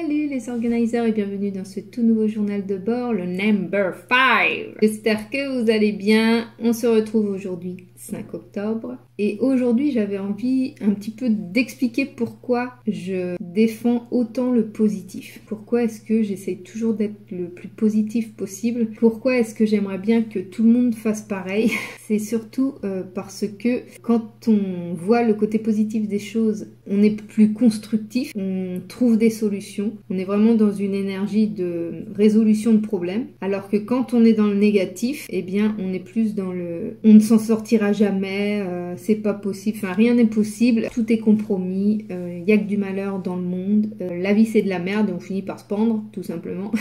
Salut les organiseurs et bienvenue dans ce tout nouveau journal de bord, le number 5. J'espère que vous allez bien. On se retrouve aujourd'hui 5 octobre. Et aujourd'hui, j'avais envie un petit peu d'expliquer pourquoi je défends autant le positif. Pourquoi est-ce que j'essaye toujours d'être le plus positif possible? Pourquoi est-ce que j'aimerais bien que tout le monde fasse pareil? C'est surtout parce que quand on voit le côté positif des choses, on est plus constructif, on trouve des solutions, on est vraiment dans une énergie de résolution de problèmes. Alors que quand on est dans le négatif, eh bien, on est plus dans le... on ne s'en sortira jamais, c'est pas possible, enfin rien n'est possible, tout est compromis, y a que du malheur dans le monde, la vie c'est de la merde et on finit par se pendre, tout simplement.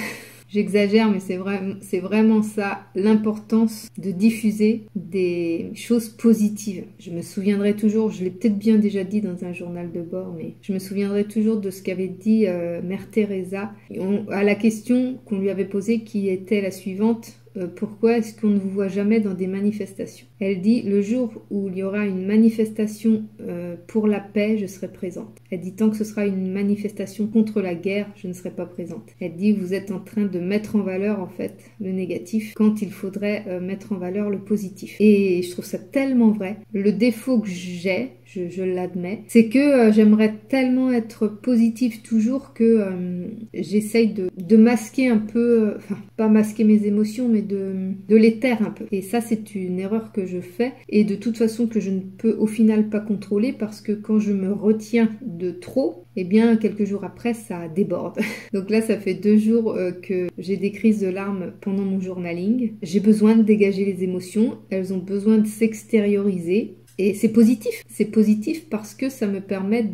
J'exagère, mais c'est vraiment ça, l'importance de diffuser des choses positives. Je me souviendrai toujours, je l'ai peut-être bien déjà dit dans un journal de bord, mais je me souviendrai toujours de ce qu'avait dit Mère Teresa à la question qu'on lui avait posée qui était la suivante. Pourquoi est-ce qu'on ne vous voit jamais dans des manifestations? Elle dit, le jour où il y aura une manifestation pour la paix, je serai présente. Elle dit, tant que ce sera une manifestation contre la guerre, je ne serai pas présente. Elle dit, vous êtes en train de mettre en valeur en fait le négatif quand il faudrait mettre en valeur le positif. Et je trouve ça tellement vrai. Le défaut que j'ai, je l'admets, c'est que j'aimerais tellement être positive toujours que j'essaye de masquer un peu, enfin pas masquer mes émotions, mais de les taire un peu. Et ça, c'est une erreur que je fais et de toute façon que je ne peux au final pas contrôler parce que quand je me retiens de trop, eh bien quelques jours après ça déborde. Donc là ça fait 2 jours que j'ai des crises de larmes pendant mon journaling. J'ai besoin de dégager les émotions, elles ont besoin de s'extérioriser et c'est positif parce que ça me permet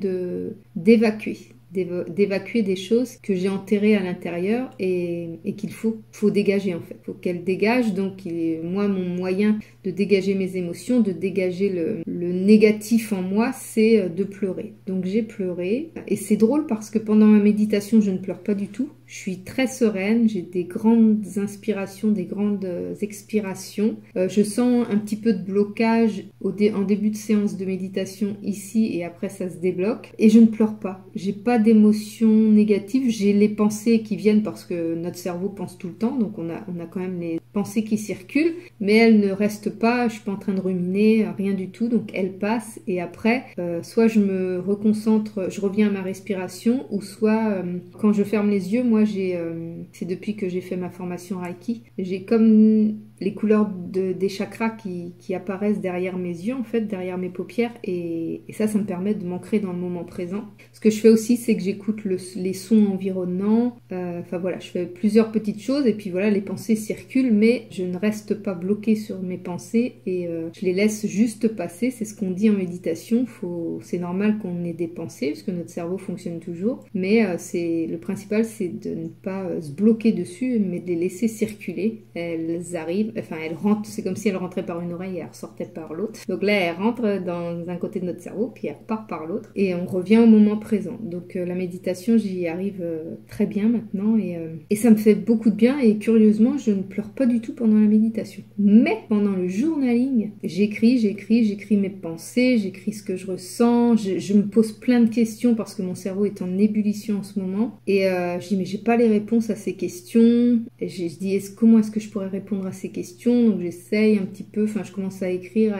d'évacuer des choses que j'ai enterrées à l'intérieur et qu'il faut dégager en fait. Il faut qu'elles dégagent, donc moi mon moyen de dégager mes émotions, de dégager le négatif en moi, c'est de pleurer. Donc j'ai pleuré et c'est drôle parce que pendant ma méditation je ne pleure pas du tout. Je suis très sereine, j'ai des grandes inspirations, des grandes expirations. Je sens un petit peu de blocage en début de séance de méditation ici et après ça se débloque. Et je ne pleure pas. J'ai pas d'émotions négatives. J'ai les pensées qui viennent parce que notre cerveau pense tout le temps. Donc on a quand même les pensées qui circulent. Mais elles ne restent pas. Je suis pas en train de ruminer, rien du tout. Donc elles passent. Et après, soit je me reconcentre, je reviens à ma respiration. Ou soit quand je ferme les yeux, moi c'est depuis que j'ai fait ma formation Reiki, j'ai comme les couleurs des chakras qui apparaissent derrière mes yeux, en fait, derrière mes paupières, et ça me permet de m'ancrer dans le moment présent. Ce que je fais aussi, c'est que j'écoute les sons environnants, enfin voilà, je fais plusieurs petites choses, et puis voilà, les pensées circulent, mais je ne reste pas bloquée sur mes pensées, et je les laisse juste passer, c'est ce qu'on dit en méditation, c'est normal qu'on ait des pensées, parce que notre cerveau fonctionne toujours, mais le principal, c'est de ne pas se bloquer dessus, mais de les laisser circuler, elles arrivent, enfin elle rentre, c'est comme si elle rentrait par une oreille et elle ressortait par l'autre. Donc là elle rentre dans un côté de notre cerveau puis elle repart par l'autre et on revient au moment présent. Donc la méditation, j'y arrive très bien maintenant et ça me fait beaucoup de bien et curieusement je ne pleure pas du tout pendant la méditation. Mais pendant le journaling, j'écris mes pensées, j'écris ce que je ressens, je me pose plein de questions parce que mon cerveau est en ébullition en ce moment et je dis mais j'ai pas les réponses à ces questions et je dis comment est-ce que je pourrais répondre à ces questions, donc j'essaye un petit peu, enfin je commence à écrire,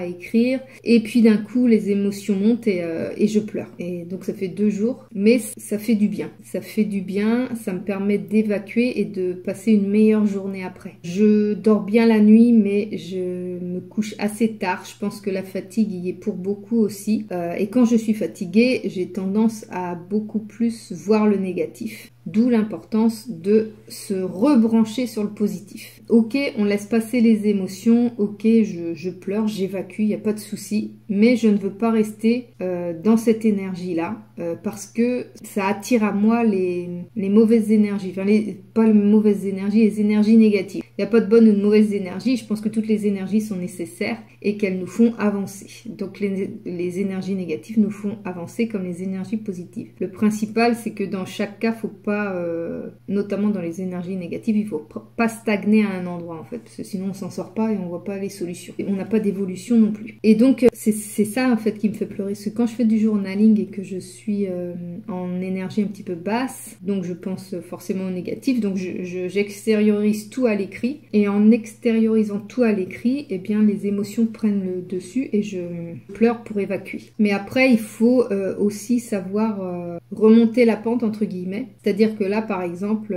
et puis d'un coup les émotions montent et je pleure. Et donc ça fait 2 jours, mais ça fait du bien. Ça me permet d'évacuer et de passer une meilleure journée après. Je dors bien la nuit, mais je me couche assez tard. Je pense que la fatigue y est pour beaucoup aussi. Et quand je suis fatiguée, j'ai tendance à beaucoup plus voir le négatif. D'où l'importance de se rebrancher sur le positif. Ok, on laisse passer les émotions, ok, je pleure, j'évacue, il n'y a pas de souci, mais je ne veux pas rester dans cette énergie-là, parce que ça attire à moi les mauvaises énergies, enfin pas les mauvaises énergies, les énergies négatives. Il n'y a pas de bonne ou de mauvaise énergie, je pense que toutes les énergies sont nécessaires et qu'elles nous font avancer. Donc les énergies négatives nous font avancer comme les énergies positives. Le principal, c'est que dans chaque cas, faut pas pas, notamment dans les énergies négatives, il faut pas stagner à un endroit en fait, parce que sinon on s'en sort pas et on voit pas les solutions. Et on n'a pas d'évolution non plus. Et donc c'est ça en fait qui me fait pleurer, parce que quand je fais du journaling et que je suis en énergie un petit peu basse, donc je pense forcément au négatif, donc j'extériorise tout à l'écrit, et en extériorisant tout à l'écrit, eh bien les émotions prennent le dessus et je pleure pour évacuer. Mais après il faut aussi savoir remonter la pente entre guillemets, c'est-à-dire que là par exemple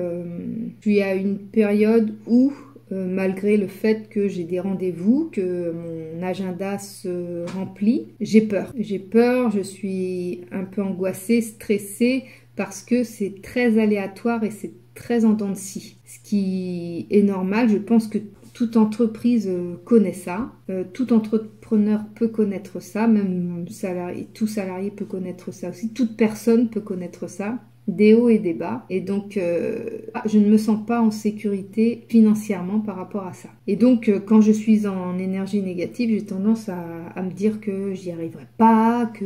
je suis à une période où malgré le fait que j'ai des rendez-vous, que mon agenda se remplit, j'ai peur. J'ai peur, je suis un peu angoissée, stressée, parce que c'est très aléatoire et c'est très en dents de scie. Ce qui est normal, je pense que toute entreprise connaît ça, tout entrepreneur peut connaître ça, même tout salarié peut connaître ça aussi, toute personne peut connaître ça. Des hauts et des bas, et donc je ne me sens pas en sécurité financièrement par rapport à ça. Et donc quand je suis en énergie négative, j'ai tendance à me dire que j'y arriverai pas, que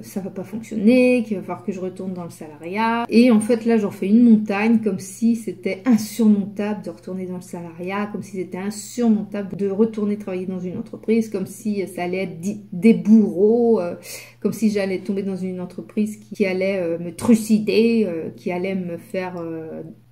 ça va pas fonctionner, qu'il va falloir que je retourne dans le salariat. Et en fait là j'en fais une montagne, comme si c'était insurmontable de retourner dans le salariat, comme si c'était insurmontable de retourner travailler dans une entreprise, comme si ça allait être des bourreaux, comme si j'allais tomber dans une entreprise qui allait me trucider, qui allait me faire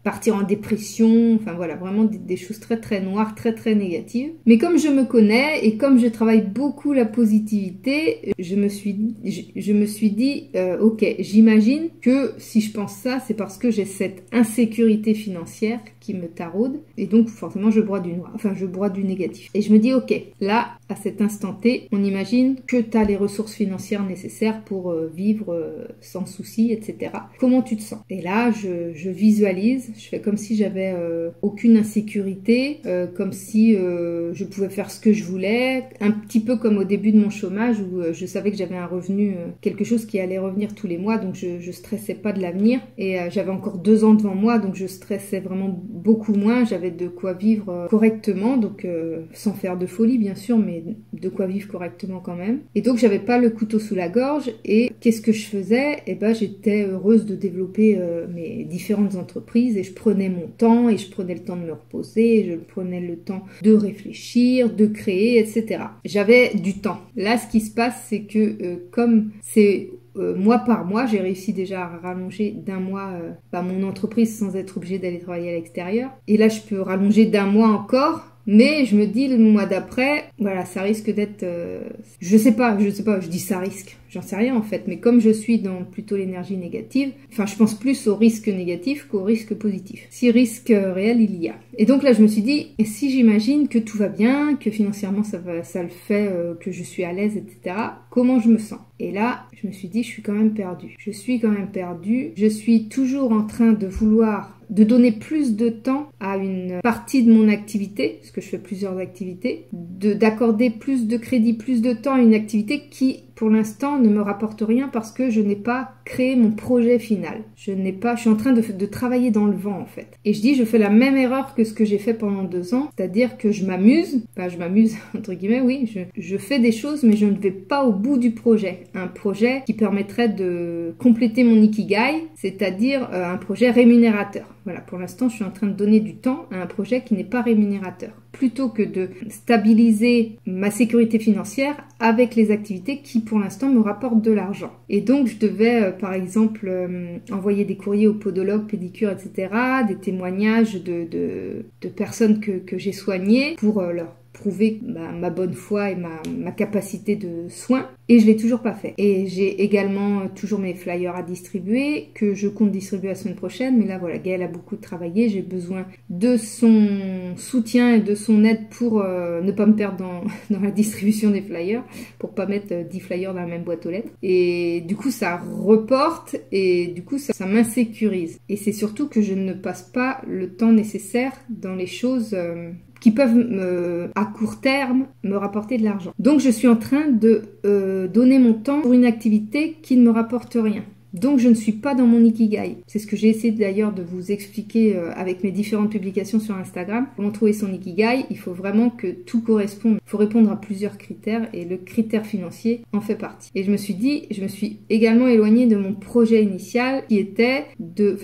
partir en dépression, enfin voilà, vraiment des choses très très noires, très très négatives. Mais comme je me connais et comme je travaille beaucoup la positivité, je me suis dit, ok, j'imagine que si je pense ça, c'est parce que j'ai cette insécurité financière qui me taraude, et donc forcément je broie du noir, enfin je broie du négatif. Et je me dis, ok, là, à cet instant T, on imagine que tu as les ressources financières nécessaires pour vivre sans souci, etc. Comment tu te sens? Et là, je visualise, je fais comme si j'avais aucune insécurité, comme si je pouvais faire ce que je voulais, un petit peu comme au début de mon chômage où je savais que j'avais un revenu, quelque chose qui allait revenir tous les mois, donc je stressais pas de l'avenir, et j'avais encore 2 ans devant moi, donc je stressais vraiment beaucoup moins, j'avais de quoi vivre correctement, donc sans faire de folie bien sûr, mais de quoi vivre correctement quand même. Et donc j'avais pas le couteau sous la gorge, et qu'est-ce que je faisais? Eh ben j'étais heureuse de développer mes différentes entreprises, et je prenais mon temps, et je prenais le temps de me reposer, et je prenais le temps de réfléchir, de créer, etc. J'avais du temps. Là ce qui se passe, c'est que comme c'est mois par mois, j'ai réussi déjà à rallonger d'1 mois mon entreprise sans être obligée d'aller travailler à l'extérieur. Et là, je peux rallonger d'1 mois encore, mais je me dis le mois d'après, voilà, ça risque d'être... je sais pas, je dis ça risque. J'en sais rien en fait, mais comme je suis dans plutôt l'énergie négative, enfin je pense plus au risque négatif qu'au risque positif. Si risque réel il y a. Et donc là je me suis dit, et si j'imagine que tout va bien, que financièrement ça le fait, que je suis à l'aise, etc., comment je me sens? Et là je me suis dit, je suis quand même perdue. Je suis toujours en train de vouloir de donner plus de temps à une partie de mon activité, parce que je fais plusieurs activités, d'accorder plus de crédit, plus de temps à une activité qui, pour l'instant, ne me rapporte rien parce que je n'ai pas créé mon projet final. Je suis en train de travailler dans le vent, en fait. Et je fais la même erreur que ce que j'ai fait pendant 2 ans, c'est-à-dire que je m'amuse, entre guillemets, oui, je fais des choses, mais je ne vais pas au bout du projet. Un projet qui permettrait de compléter mon ikigai, c'est-à-dire un projet rémunérateur. Voilà, pour l'instant, je suis en train de donner du temps à un projet qui n'est pas rémunérateur, plutôt que de stabiliser ma sécurité financière avec les activités qui, pour l'instant, me rapportent de l'argent. Et donc, je devais, par exemple, envoyer des courriers aux podologues, pédicures, etc., des témoignages de personnes que j'ai soignées pour leur prouver ma bonne foi et ma capacité de soin, et je l'ai toujours pas fait. Et j'ai également toujours mes flyers à distribuer que je compte distribuer la semaine prochaine, mais là voilà, Gaëlle a beaucoup travaillé, j'ai besoin de son soutien et de son aide pour ne pas me perdre dans la distribution des flyers, pour pas mettre 10 flyers dans la même boîte aux lettres, et du coup ça reporte, et du coup ça m'insécurise, et c'est surtout que je ne passe pas le temps nécessaire dans les choses qui peuvent à court terme me rapporter de l'argent. Donc je suis en train de donner mon temps pour une activité qui ne me rapporte rien. Donc je ne suis pas dans mon ikigai. C'est ce que j'ai essayé d'ailleurs de vous expliquer avec mes différentes publications sur Instagram. Comment trouver son ikigai? Il faut vraiment que tout corresponde. Il faut répondre à plusieurs critères et le critère financier en fait partie. Et je me suis également éloignée de mon projet initial qui était de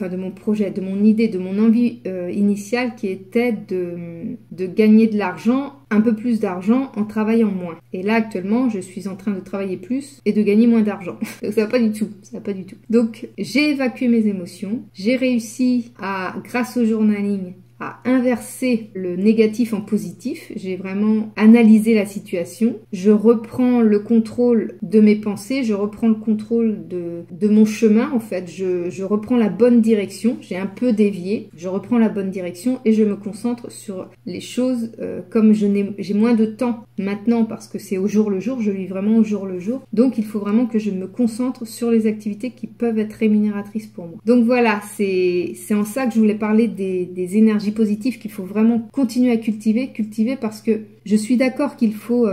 mon idée, de mon envie initiale qui était de gagner de l'argent, un peu plus d'argent en travaillant moins. Et là actuellement, je suis en train de travailler plus et de gagner moins d'argent. Donc ça va pas du tout, ça va pas du tout. Donc j'ai évacué mes émotions, j'ai réussi grâce au journaling, à inverser le négatif en positif. J'ai vraiment analysé la situation. Je reprends le contrôle de mes pensées, je reprends le contrôle de mon chemin en fait. Je reprends la bonne direction. J'ai un peu dévié. Je reprends la bonne direction et je me concentre sur les choses comme j'ai moins de temps maintenant parce que c'est au jour le jour. Je vis vraiment au jour le jour. Donc il faut vraiment que je me concentre sur les activités qui peuvent être rémunératrices pour moi. Donc voilà, c'est en ça que je voulais parler des énergies positif qu'il faut vraiment continuer à cultiver parce que je suis d'accord qu'il faut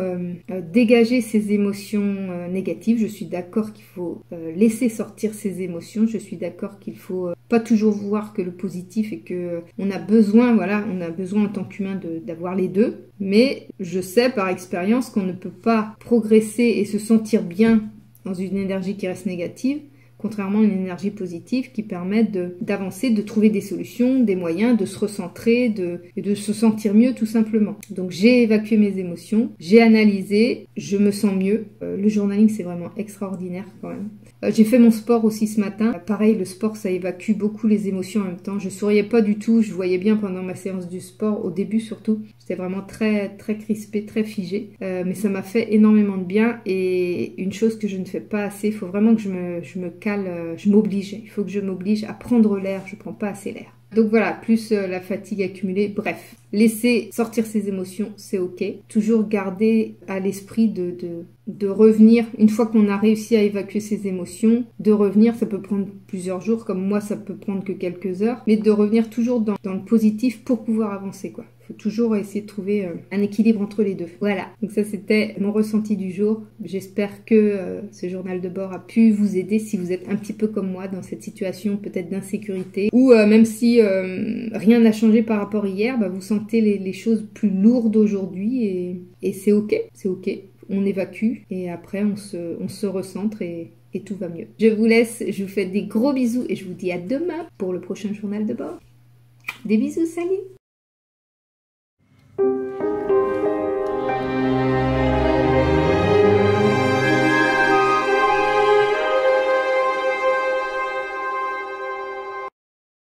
dégager ses émotions négatives, je suis d'accord qu'il faut laisser sortir ses émotions, je suis d'accord qu'il faut pas toujours voir que le positif et que on a besoin en tant qu'humain d'avoir les deux, mais je sais par expérience qu'on ne peut pas progresser et se sentir bien dans une énergie qui reste négative, contrairement à une énergie positive qui permet d'avancer, de trouver des solutions, des moyens, de se recentrer et de se sentir mieux tout simplement. Donc j'ai évacué mes émotions, j'ai analysé, je me sens mieux. Le journaling c'est vraiment extraordinaire quand même. J'ai fait mon sport aussi ce matin. Pareil, le sport ça évacue beaucoup les émotions en même temps. Je souriais pas du tout, je voyais bien pendant ma séance du sport, au début surtout. J'étais vraiment très très crispée, très figée. Mais ça m'a fait énormément de bien et une chose que je ne fais pas assez, il faut vraiment que je me calme. Je m'oblige, il faut que je m'oblige à prendre l'air, je prends pas assez l'air. Donc voilà, plus la fatigue accumulée, bref. Laisser sortir ses émotions, c'est ok. Toujours garder à l'esprit de revenir, une fois qu'on a réussi à évacuer ses émotions, de revenir, ça peut prendre plusieurs jours, comme moi ça peut prendre que quelques heures, mais de revenir toujours dans le positif pour pouvoir avancer quoi. Faut toujours essayer de trouver un équilibre entre les deux. Voilà, donc ça c'était mon ressenti du jour. J'espère que ce journal de bord a pu vous aider si vous êtes un petit peu comme moi dans cette situation peut-être d'insécurité ou même si rien n'a changé par rapport à hier, vous sentez les choses plus lourdes aujourd'hui et c'est ok, on évacue et après on se recentre et tout va mieux. Je vous laisse, je vous fais des gros bisous et je vous dis à demain pour le prochain journal de bord. Des bisous, salut!